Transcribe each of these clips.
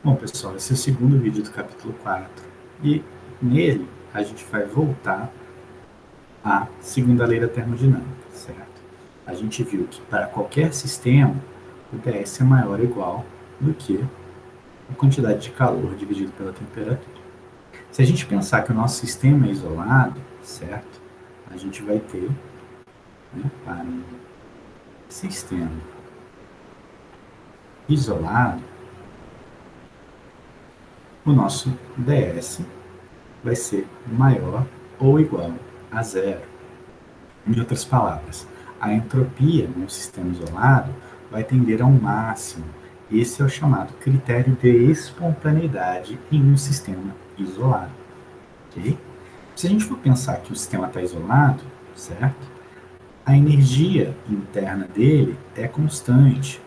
Bom, pessoal, esse é o segundo vídeo do capítulo 4 e nele a gente vai voltar à segunda lei da termodinâmica, certo? A gente viu que para qualquer sistema o dS é maior ou igual do que a quantidade de calor dividido pela temperatura. Se a gente pensar que o nosso sistema é isolado, certo? A gente vai ter, né, para um sistema isolado, o nosso dS vai ser maior ou igual a zero. Em outras palavras, a entropia num sistema isolado vai tender ao máximo. Esse é o chamado critério de espontaneidade em um sistema isolado. Okay? Se a gente for pensar que o sistema está isolado, certo? A energia interna dele é constante.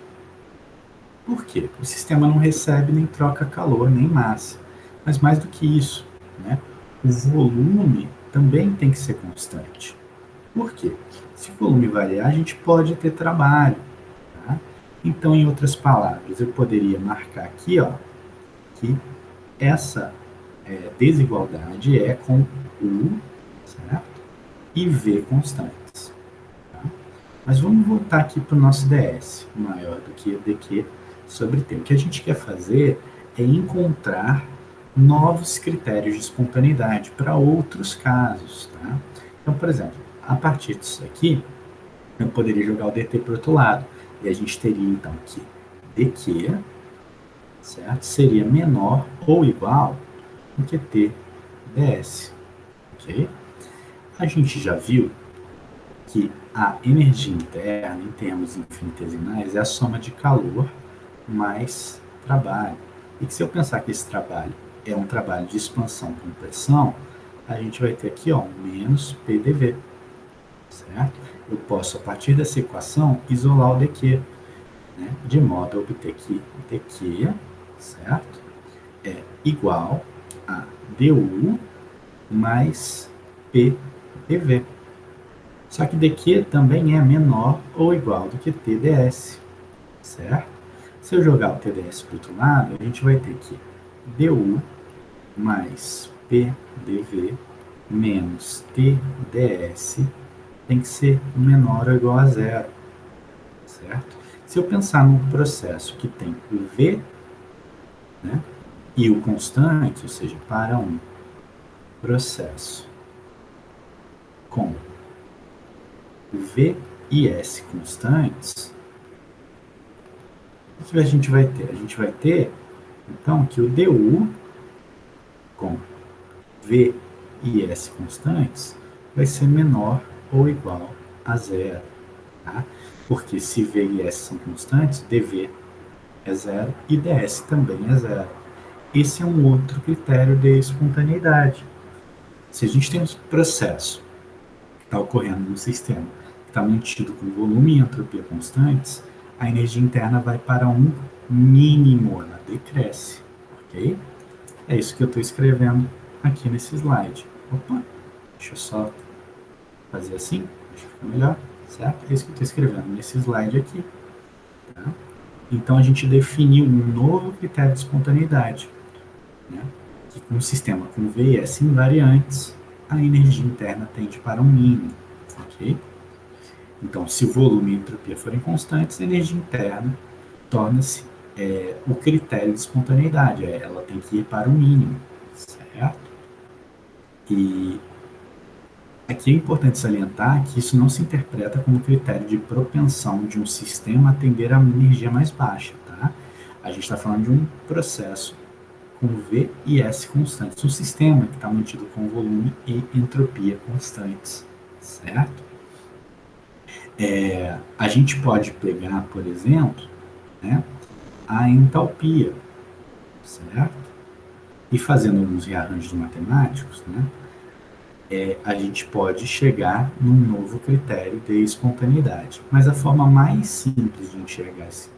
Por quê? O sistema não recebe nem troca calor nem massa. Mas mais do que isso, né? O volume também tem que ser constante. Por quê? Se o volume variar, a gente pode ter trabalho. Tá? Então, em outras palavras, eu poderia marcar aqui, ó, que essa desigualdade é com U, certo? E V constantes. Tá? Mas vamos voltar aqui para o nosso DS, maior do que dq sobre T. O que a gente quer fazer é encontrar novos critérios de espontaneidade para outros casos. Tá? Então, por exemplo, a partir disso aqui, eu poderia jogar o dt para o outro lado. E a gente teria, então, que dq, certo? Seria menor ou igual do que t ds, ok? A gente já viu que a energia interna, em termos infinitesimais, é a soma de calor mais trabalho. E que se eu pensar que esse trabalho é um trabalho de expansão com pressão, a gente vai ter aqui, ó, menos PdV, certo? Eu posso, a partir dessa equação, isolar o dq, né? De modo a obter que dq, certo? É igual a du mais PdV. Só que dq também é menor ou igual do que TdS, certo? Se eu jogar o TdS para o outro lado, a gente vai ter que du mais PDV menos TdS tem que ser menor ou igual a zero, certo? Se eu pensar num processo que tem o V, né, e o constante, ou seja, para um processo com V e S constantes, o que a gente vai ter? A gente vai ter, então, que o du com V e S constantes vai ser menor ou igual a zero. Tá? Porque se V e S são constantes, dV é zero e ds também é zero. Esse é um outro critério de espontaneidade. Se a gente tem um processo que está ocorrendo no sistema que está mantido com volume e entropia constantes, a energia interna vai para um mínimo, ela decresce, ok? É isso que eu estou escrevendo aqui nesse slide. Opa, deixa eu só fazer assim, acho que fica melhor, certo? É isso que eu estou escrevendo nesse slide aqui. Tá? Então a gente definiu um novo critério de espontaneidade, né? Que com um sistema com V e S invariantes, a energia interna tende para um mínimo, ok? Então, se o volume e a entropia forem constantes, a energia interna torna-se o critério de espontaneidade, ela tem que ir para o mínimo, certo? E aqui é importante salientar que isso não se interpreta como critério de propensão de um sistema a tender a uma energia mais baixa, tá? A gente está falando de um processo com V e S constantes, um sistema que está mantido com volume e entropia constantes, certo? A gente pode pegar, por exemplo, né, a entalpia, certo? E fazendo alguns rearranjos matemáticos, né, a gente pode chegar num novo critério de espontaneidade. Mas a forma mais simples de enxergar esse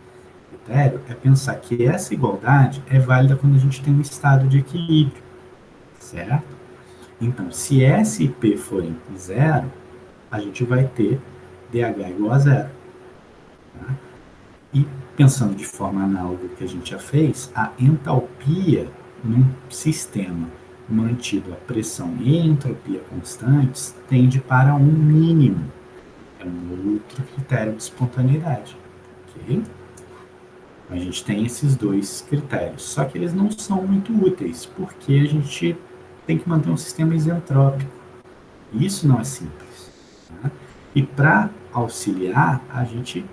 critério é pensar que essa igualdade é válida quando a gente tem um estado de equilíbrio, certo? Então, se S e P forem zero, a gente vai ter DH igual a zero. Tá? E Pensando de forma análoga ao que a gente já fez, a entalpia num sistema mantido a pressão e a entropia constantes tende para um mínimo. É um outro critério de espontaneidade. Ok? A gente tem esses dois critérios, só que eles não são muito úteis, porque a gente tem que manter um sistema isentrópico. Isso não é simples. Tá? E para auxiliar, a gente,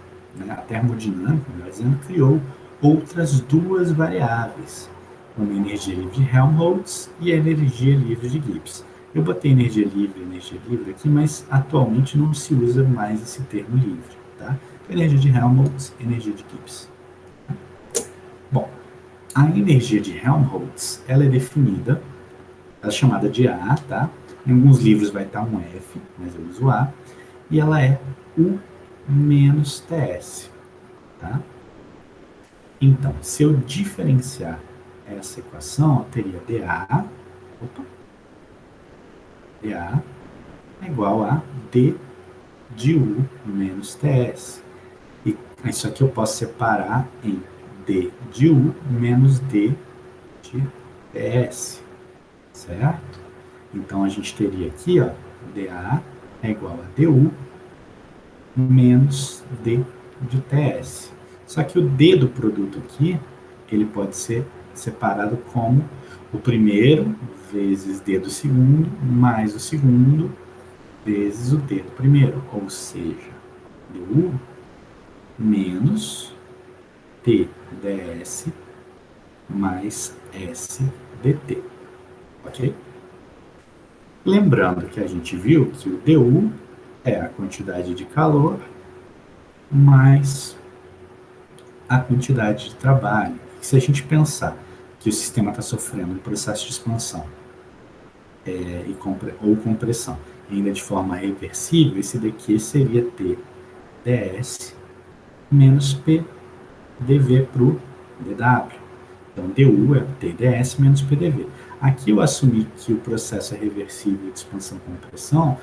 a termodinâmica, melhor dizendo, criou outras duas variáveis, uma energia livre de Helmholtz e a energia livre de Gibbs. Eu botei energia livre aqui, mas atualmente não se usa mais esse termo livre. Tá? Energia de Helmholtz, energia de Gibbs. Bom, a energia de Helmholtz, ela é definida, ela é chamada de A, tá? Em alguns livros vai estar um F, mas eu uso A, e ela é U menos TS, tá? Então, se eu diferenciar essa equação, eu teria dA é igual a D de U menos TS. E isso aqui eu posso separar em D de U menos D de TS, certo? Então, a gente teria aqui, ó, dA é igual a du menos d de TS. Só que o d do produto aqui, ele pode ser separado como o primeiro vezes d do segundo, mais o segundo vezes o d do primeiro. Ou seja, du menos t ds mais s dt. Ok? Lembrando que a gente viu que o du é a quantidade de calor mais a quantidade de trabalho. Se a gente pensar que o sistema está sofrendo um processo de expansão ou compressão, ainda de forma reversível, esse daqui seria T ds menos P dV para o dW. Então, du é TdS menos PdV. Aqui eu assumi que o processo é reversível de expansão-compressão,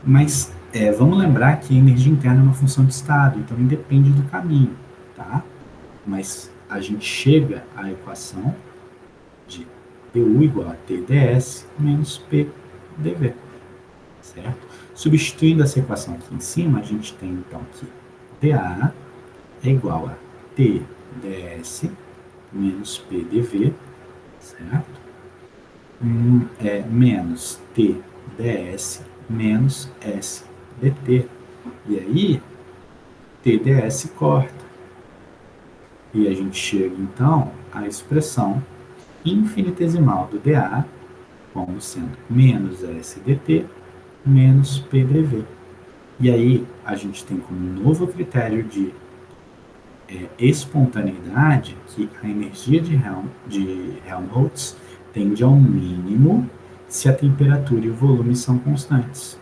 mas vamos lembrar que a energia interna é uma função de estado, então independe do caminho, tá? Mas a gente chega à equação de du igual a TdS menos PdV, certo? Substituindo essa equação aqui em cima, a gente tem então que dA é igual a TdS menos PdV, certo? Menos TdS menos SdT. E aí, TdS corta. E a gente chega, então, à expressão infinitesimal do dA, como sendo menos SdT menos PdV. E aí, a gente tem como novo critério de espontaneidade que a energia de Helmholtz tende ao mínimo se a temperatura e o volume são constantes.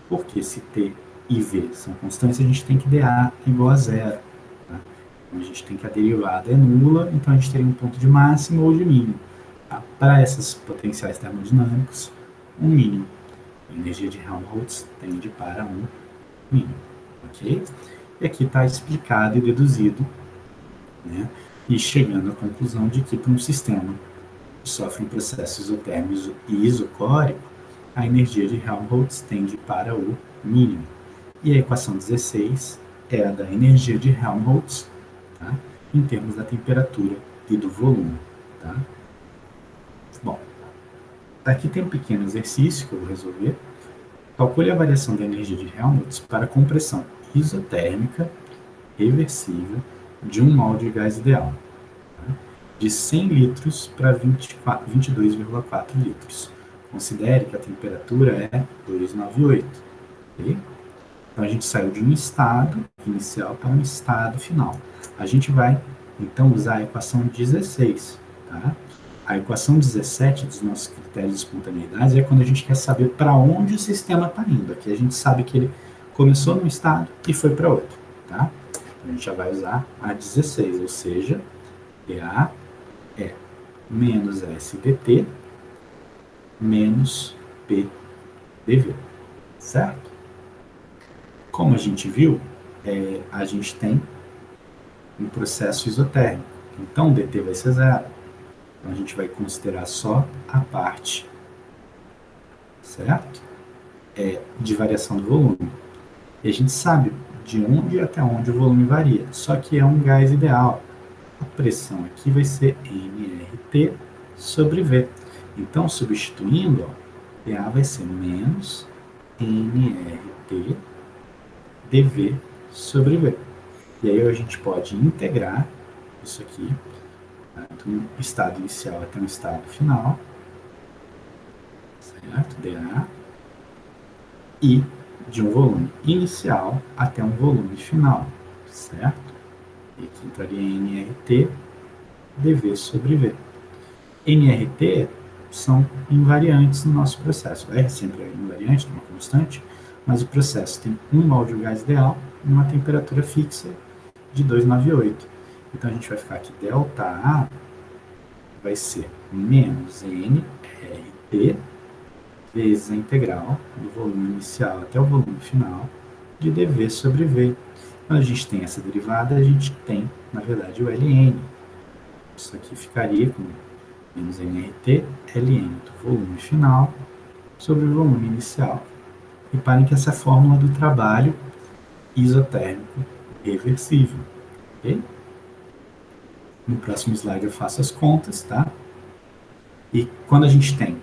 Porque se T e V são constantes, a gente tem que dA igual a zero. Tá? Então, a gente tem que a derivada é nula, então a gente teria um ponto de máximo ou de mínimo. Tá? Para esses potenciais termodinâmicos, um mínimo. A energia de Helmholtz tende para um mínimo. Ok? E aqui está explicado e deduzido, né? E chegando à conclusão de que para um sistema que sofre um processo isotérmico e isocórico, a energia de Helmholtz tende para o mínimo. E a equação 16 é a da energia de Helmholtz, tá? Em termos da temperatura e do volume. Tá? Bom, aqui tem um pequeno exercício que eu vou resolver. Calcule a variação da energia de Helmholtz para a compressão isotérmica reversível de 1 mol de gás ideal, tá? De 100 litros para 22,4 litros. Considere que a temperatura é 298. Okay? Então, a gente saiu de um estado inicial para um estado final. A gente vai, então, usar a equação 16. Tá? A equação 17 dos nossos critérios de espontaneidade é quando a gente quer saber para onde o sistema está indo. Aqui a gente sabe que ele começou num estado e foi para outro. Tá? Então, a gente já vai usar a 16, ou seja, dA é menos SdT menos PdV, certo? Como a gente viu, a gente tem um processo isotérmico. Então, dt vai ser zero. Então, a gente vai considerar só a parte, certo? De variação do volume. E a gente sabe de onde até onde o volume varia, só que é um gás ideal. A pressão aqui vai ser nRT sobre V. Então, substituindo, ó, PA vai ser menos nRT dV sobre V. E aí a gente pode integrar isso aqui, tá? Do estado inicial até o estado final, certo? dA, e de um volume inicial até um volume final, certo? E aqui entraria nRT dV sobre V. nRT são invariantes no nosso processo. R sempre é invariante, uma constante, mas o processo tem um mol de gás ideal e uma temperatura fixa de 298. Então a gente vai ficar aqui, ΔA vai ser menos nRT vezes a integral do volume inicial até o volume final de dV sobre V. Quando a gente tem essa derivada, a gente tem, na verdade, o Ln. Isso aqui ficaria com menos nRT, Ln do volume final sobre o volume inicial. Reparem que essa é a fórmula do trabalho isotérmico reversível. Okay? No próximo slide eu faço as contas, tá? E quando a gente tem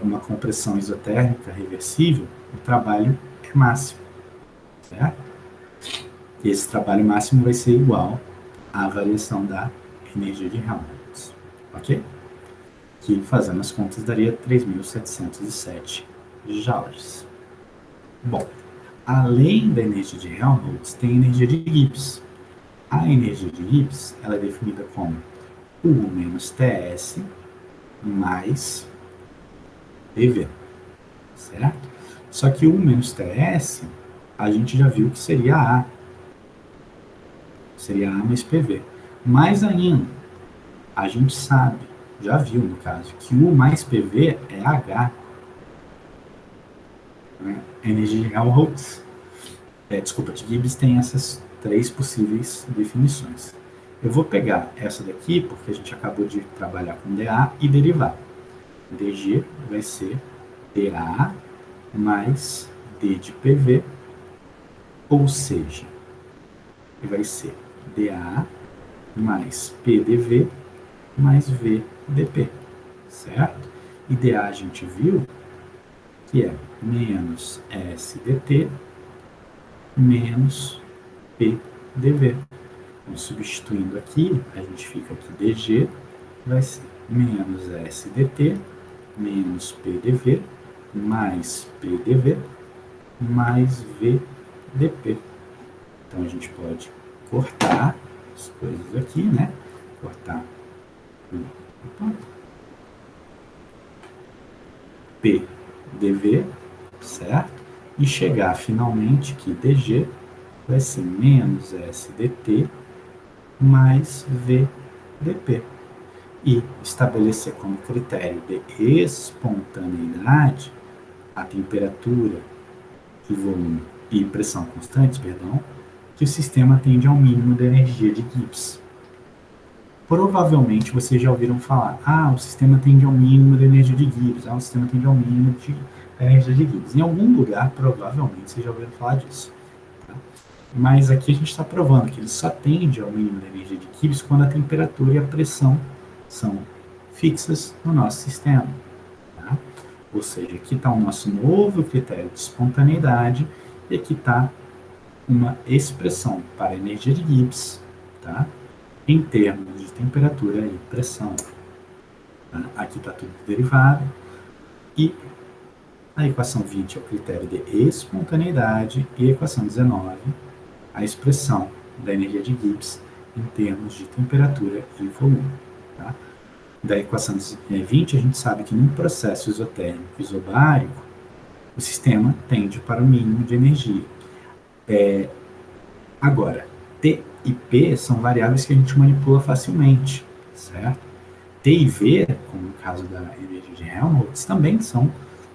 uma compressão isotérmica reversível, o trabalho é máximo, certo? E esse trabalho máximo vai ser igual à variação da energia de Helmholtz, ok? Que, fazendo as contas, daria 3.707 joules. Bom, além da energia de Helmholtz, tem a energia de Gibbs. A energia de Gibbs ela é definida como U menos TS mais PV, certo? Só que U menos TS, a gente já viu que seria A. Seria A mais PV. Mais ainda, a gente sabe, já viu no caso, que U mais PV é H. Né? A energia de Helmholtz, de Gibbs tem essas três possíveis definições. Eu vou pegar essa daqui, porque a gente acabou de trabalhar com dA e derivar. dG vai ser dA mais D de PV, ou seja, vai ser dA mais PdV mais VdP, certo? E dA a gente viu que é menos SdT menos PdV. Então, substituindo aqui, a gente fica aqui dG vai ser menos SdT menos PDV mais PDV mais VdP. Então a gente pode cortar as coisas aqui, né? Cortar PDV, certo? E chegar finalmente que dG vai ser menos SdT mais VdP. E estabelecer como critério de espontaneidade a temperatura e volume e pressão constantes, perdão, que o sistema tende ao mínimo da energia de Gibbs. Provavelmente vocês já ouviram falar, o sistema tende ao mínimo da energia de Gibbs, o sistema tende ao mínimo da energia de Gibbs. Em algum lugar, provavelmente, vocês já ouviram falar disso. Tá? Mas aqui a gente está provando que ele só tende ao mínimo da energia de Gibbs quando a temperatura e a pressão são fixas no nosso sistema. Tá? Ou seja, aqui está o nosso novo critério de espontaneidade e aqui está uma expressão para a energia de Gibbs, tá? Em termos de temperatura e pressão. Tá? Aqui está tudo derivado. E a equação 20 é o critério de espontaneidade e a equação 19, a expressão da energia de Gibbs em termos de temperatura e volume. Tá? Da equação 20, a gente sabe que num processo isotérmico isobárico, o sistema tende para o mínimo de energia. Agora, T e P são variáveis que a gente manipula facilmente, certo? T e V, como no caso da energia de Helmholtz, também são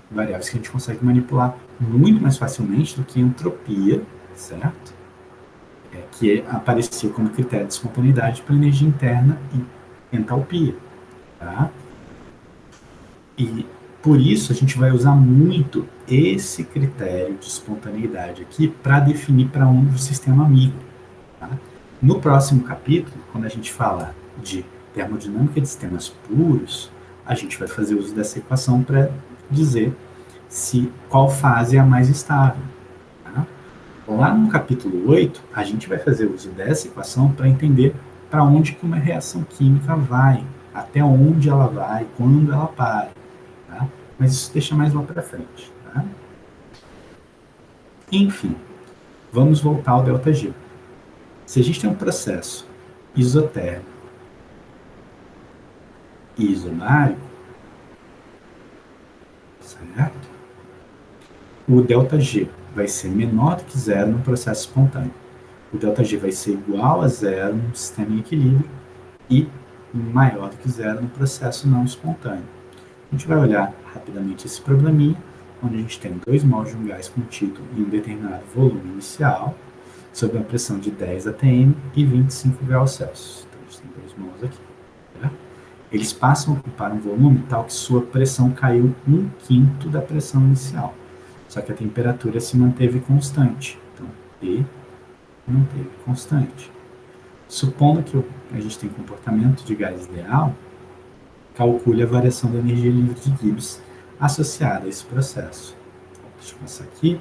variáveis que a gente consegue manipular muito mais facilmente do que entropia, certo? que apareceu como critério de espontaneidade para energia interna e entalpia. Tá? E por isso a gente vai usar muito esse critério de espontaneidade aqui para definir para onde o sistema migra. Tá? No próximo capítulo, quando a gente falar de termodinâmica de sistemas puros, a gente vai fazer uso dessa equação para dizer qual fase é a mais estável. Tá? Lá no capítulo 8, a gente vai fazer uso dessa equação para entender para onde que uma reação química vai, até onde ela vai, quando ela para. Tá? Mas isso deixa mais lá para frente. Tá? Enfim, vamos voltar ao ΔG. Se a gente tem um processo isotérmico e isobárico, certo? O ΔG vai ser menor do que zero no processo espontâneo. O ΔG vai ser igual a zero no sistema em equilíbrio e maior do que zero no processo não espontâneo. A gente vai olhar rapidamente esse probleminha, onde a gente tem 2 mols de um gás contido em um determinado volume inicial, sob uma pressão de 10 atm e 25 graus Celsius. Então, a gente tem 2 mols aqui. Tá? Eles passam a ocupar um volume tal que sua pressão caiu 1/5 da pressão inicial. Só que a temperatura se manteve constante. Então, P manteve constante. Supondo que a gente tem comportamento de gás ideal, calcule a variação da energia livre de Gibbs associada a esse processo. Deixa eu passar aqui.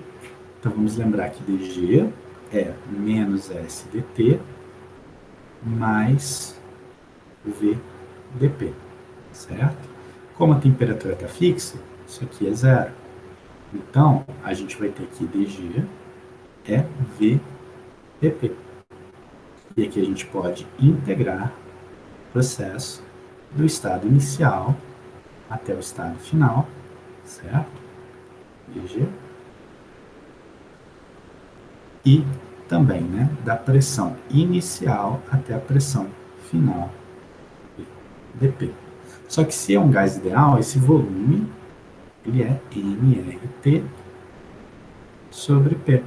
Então, vamos lembrar que dG é menos SDT mais VdP, certo? Como a temperatura está fixa, isso aqui é zero. Então, a gente vai ter que dG é VdP. E aqui a gente pode integrar o processo do estado inicial até o estado final, certo? dG. E também, né, da pressão inicial até a pressão final, dP. Só que se é um gás ideal, esse volume ele é nRT sobre P.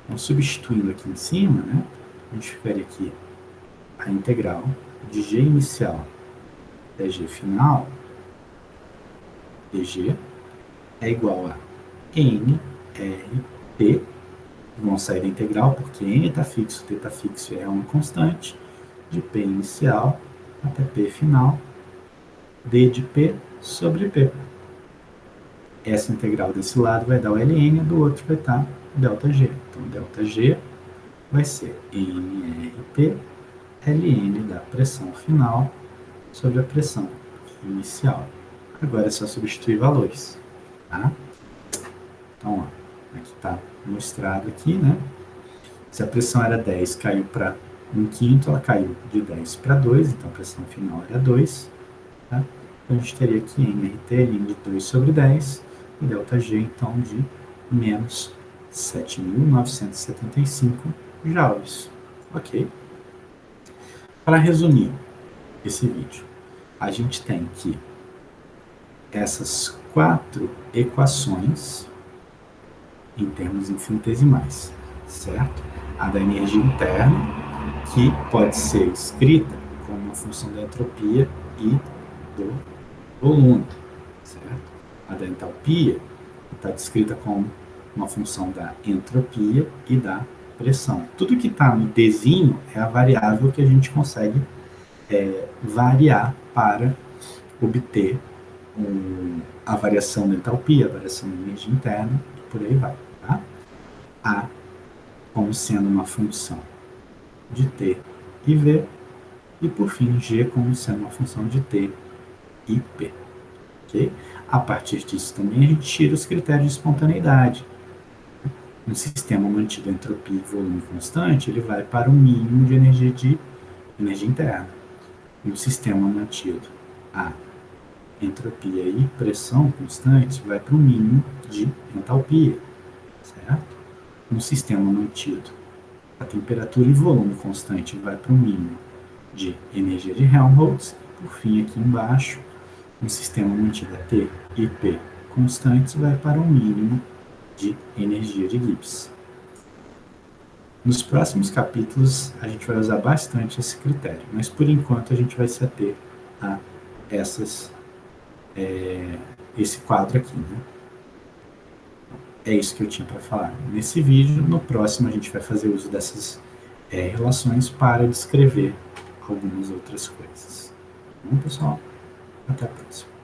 Então, substituindo aqui em cima, né, a gente ficaria aqui a integral de G inicial até G final, dG, é igual a nRT, vão sair da integral, porque N está fixo, T está fixo, é uma constante, de P inicial até P final, D de P sobre P. Essa integral desse lado vai dar o ln, do outro vai estar ΔG. Então, ΔG vai ser nRT ln da pressão final sobre a pressão inicial. Agora é só substituir valores. Tá? Então, ó, aqui está mostrado aqui, né? Se a pressão era 10, caiu para 1/5, ela caiu de 10 para 2, então a pressão final era 2. Tá? Então, a gente teria aqui nRT ln de 2 sobre 10, e ΔG, então, de menos 7.975 joules. Ok? Para resumir esse vídeo, a gente tem que essas 4 equações em termos infinitesimais, certo? A da energia interna, que pode ser escrita como uma função da entropia e do volume, certo? A da entalpia está descrita como uma função da entropia e da pressão. Tudo que está no Dzinho é a variável que a gente consegue variar para obter a variação da entalpia, a variação da energia interna, e por aí vai. Tá? A como sendo uma função de T e V, e por fim G como sendo uma função de T e P. Okay? A partir disso também a gente tira os critérios de espontaneidade. Um sistema mantido a entropia e volume constante, ele vai para o mínimo de energia interna. Um sistema mantido a entropia e pressão constantes vai para o mínimo de entalpia, certo? Um sistema mantido a temperatura e volume constante vai para o mínimo de energia de Helmholtz. Por fim, aqui embaixo, um sistema mantido a T e P constantes vai para o mínimo de energia de Gibbs. Nos próximos capítulos, a gente vai usar bastante esse critério, mas por enquanto a gente vai se ater a esse quadro aqui, né? É isso que eu tinha para falar nesse vídeo. No próximo, a gente vai fazer uso dessas relações para descrever algumas outras coisas. Bom, pessoal? Até a próxima.